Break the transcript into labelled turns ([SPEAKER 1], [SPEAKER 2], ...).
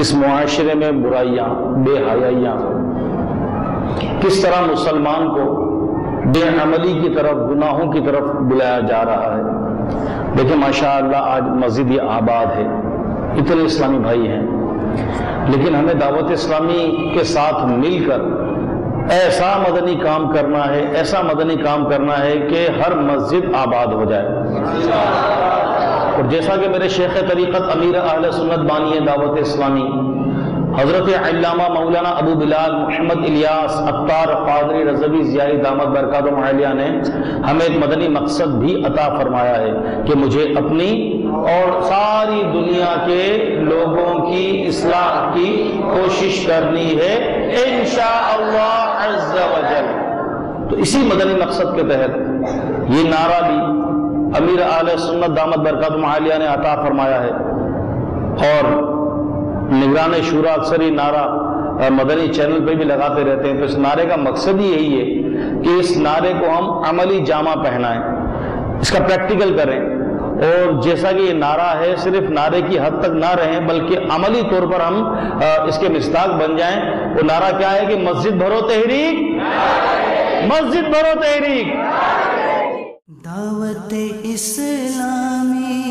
[SPEAKER 1] اس معاشرے میں برائیاں، بے حیائیاں، کس طرح مسلمان کو بے عملی کی طرف، گناہوں کی طرف بلایا جا رہا ہے۔ دیکھیں ماشاءاللہ آج مسجد یہ آباد ہے، اتنے اسلامی بھائی ہیں، لیکن ہمیں دعوت اسلامی کے ساتھ مل کر ایسا مدنی کام کرنا ہے، ایسا مدنی کام کرنا ہے کہ ہر مسجد آباد ہو جائے۔ اور جیسا کہ میرے شیخ طریقت امیر اہل سنت بانی دعوت اسلامی حضرت علامہ مولانا ابو بلال محمد الیاس عطار قادری رضوی ضیائی دامت برکاتہم عالیہ نے ہمیں ایک مدنی مقصد بھی عطا فرمایا ہے کہ مجھے اپنی اور ساری دنیا کے لوگوں کی اصلاح کی کوشش کرنی ہے انشاءاللہ عز و جل۔ تو اسی مدنی مقصد کے تحت یہ نعرہ بھی امیر اہل سنت دامت برکاتہم عالیہ نے عطا فرمایا ہے، اور نگران شورا اکثر یہ نعرہ مدنی چینل پہ بھی لگاتے رہتے ہیں۔ تو اس نعرے کا مقصد ہی یہی ہے کہ اس نعرے کو ہم عملی جامہ پہنائیں، اس کا پریکٹیکل کریں، اور جیسا کہ یہ نعرہ ہے صرف نعرے کی حد تک نہ رہیں بلکہ عملی طور پر ہم اس کے مصداق بن جائیں۔ وہ نعرہ کیا ہے کہ مسجد بھرو تحریک، مسجد بھرو تحریک۔
[SPEAKER 2] دعوت اسلامی